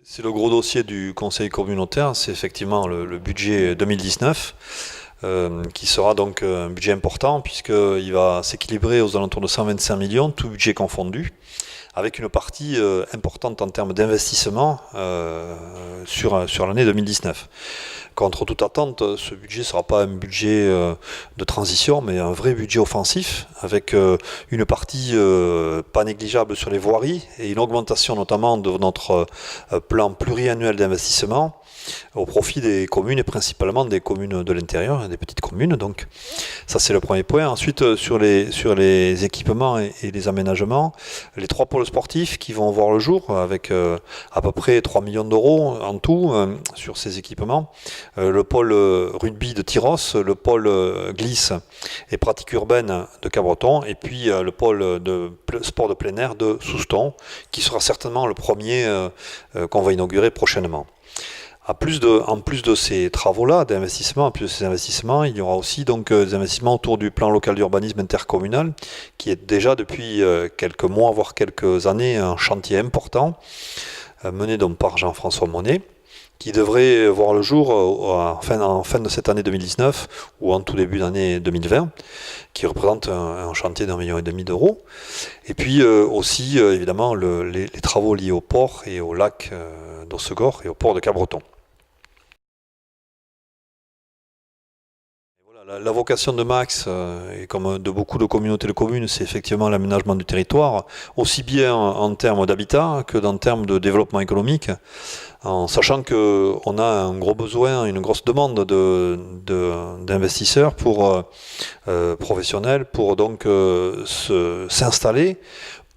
C'est le gros dossier du Conseil communautaire, c'est effectivement le budget 2019, qui sera donc un budget important puisqu'il va s'équilibrer aux alentours de 125 millions, tout budget confondu, avec une partie importante en termes d'investissement sur l'année 2019. Contre toute attente, ce budget ne sera pas un budget de transition, mais un vrai budget offensif, avec une partie pas négligeable sur les voiries et une augmentation notamment de notre plan pluriannuel d'investissement au profit des communes et principalement des communes de l'intérieur, des petites communes. Donc ça c'est le premier point. Ensuite sur les équipements et les aménagements, les 3 pôles sportifs qui vont voir le jour avec à peu près 3 millions d'euros en tout sur ces équipements. Le pôle rugby de Tyros, le pôle glisse et pratique urbaine de Cabreton et puis le pôle de sport de plein air de Souston qui sera certainement le premier qu'on va inaugurer prochainement. En plus de ces travaux-là d'investissement, en plus de ces investissements, il y aura aussi donc des investissements autour du plan local d'urbanisme intercommunal, qui est déjà depuis quelques mois, voire quelques années, un chantier important, mené donc par Jean-François Monnet, qui devrait voir le jour en fin de cette année 2019 ou en tout début d'année 2020, qui représente un chantier d'1,5 million d'euros. Et puis aussi, évidemment, les travaux liés au port et au lac d'Ossegor et au port de Cabreton. La vocation de Max, et comme de beaucoup de communautés de communes, c'est effectivement l'aménagement du territoire, aussi bien en termes d'habitat que en termes de développement économique, en sachant qu'on a un gros besoin, une grosse demande d'investisseurs professionnels pour donc s'installer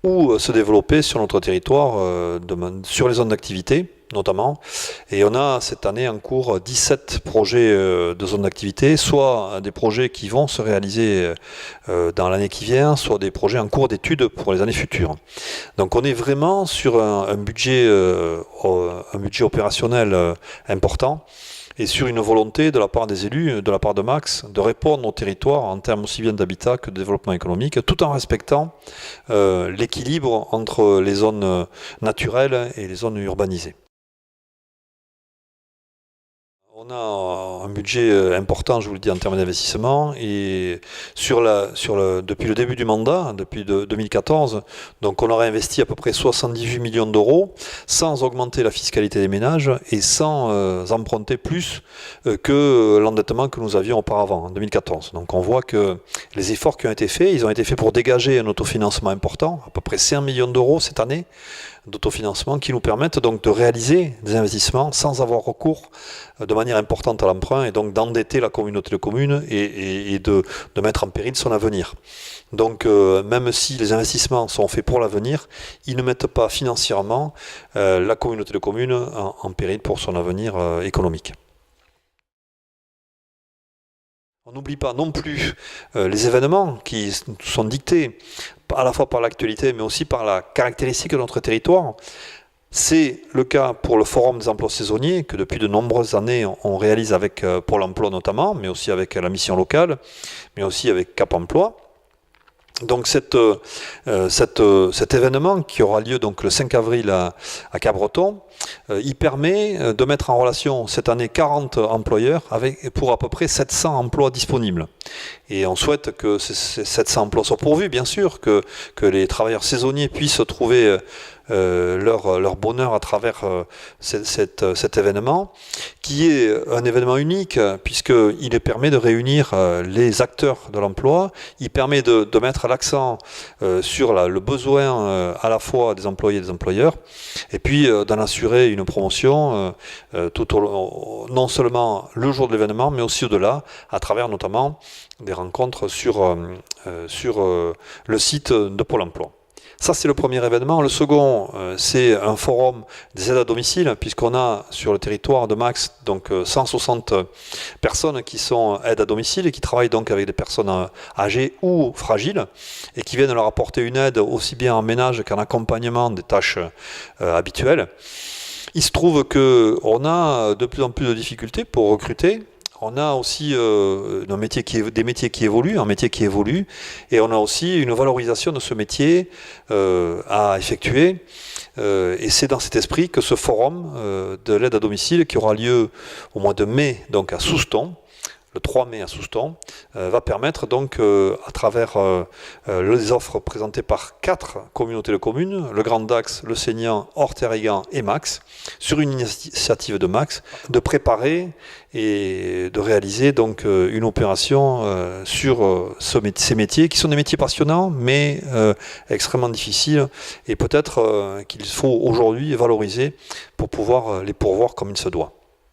ou se développer sur notre territoire, sur les zones d'activité notamment. Et on a cette année en cours 17 projets de zones d'activité, soit des projets qui vont se réaliser dans l'année qui vient, soit des projets en cours d'études pour les années futures. Donc on est vraiment sur un budget opérationnel important, et sur une volonté de la part des élus, de la part de Max, de répondre au territoire en termes aussi bien d'habitat que de développement économique, tout en respectant l'équilibre entre les zones naturelles et les zones urbanisées. On a un budget important, je vous le dis, en termes d'investissement, et depuis le début du mandat, depuis 2014, donc on aurait investi à peu près 78 millions d'euros, sans augmenter la fiscalité des ménages et sans emprunter plus que l'endettement que nous avions auparavant, en 2014. Donc on voit que les efforts qui ont été faits, ils ont été faits pour dégager un autofinancement important, à peu près 5 millions d'euros cette année, d'autofinancement qui nous permettent donc de réaliser des investissements sans avoir recours de manière importante à l'emprunt et donc d'endetter la communauté de communes et de mettre en péril son avenir. Donc même si les investissements sont faits pour l'avenir, ils ne mettent pas financièrement la communauté de communes en péril pour son avenir économique. On n'oublie pas non plus les événements qui sont dictés à la fois par l'actualité mais aussi par la caractéristique de notre territoire. C'est le cas pour le Forum des emplois saisonniers que depuis de nombreuses années on réalise avec Pôle emploi notamment, mais aussi avec la mission locale, mais aussi avec Cap Emploi. Donc cet événement qui aura lieu donc le 5 avril à Cabreton, il permet de mettre en relation cette année 40 employeurs pour à peu près 700 emplois disponibles. Et on souhaite que ces 700 emplois soient pourvus, bien sûr, que les travailleurs saisonniers puissent trouver leur bonheur à travers cet événement, qui est un événement unique, puisqu'il permet de réunir les acteurs de l'emploi, il permet de mettre l'accent sur le besoin à la fois des employés et des employeurs, et puis d'en assurer une promotion non seulement le jour de l'événement, mais aussi au-delà, à travers notamment des rencontres sur le site de Pôle emploi. Ça, c'est le premier événement. Le second, c'est un forum des aides à domicile, puisqu'on a sur le territoire de Max donc 160 personnes qui sont aides à domicile et qui travaillent donc avec des personnes âgées ou fragiles et qui viennent leur apporter une aide aussi bien en ménage qu'en accompagnement des tâches habituelles. Il se trouve qu'on a de plus en plus de difficultés pour recruter. On a aussi des métiers qui évoluent, un métier qui évolue, et on a aussi une valorisation de ce métier à effectuer. Et c'est dans cet esprit que ce forum de l'aide à domicile, qui aura lieu au mois de mai, donc à Souston, le 3 mai à Souston, va permettre donc, à travers les offres présentées par 4 communautés de communes, le Grand Dax, le Seignan, Orthez-Régant et Max, sur une initiative de Max, de préparer et de réaliser donc une opération sur ces métiers, qui sont des métiers passionnants, mais extrêmement difficiles, et peut-être qu'il faut aujourd'hui valoriser pour pouvoir les pourvoir comme il se doit.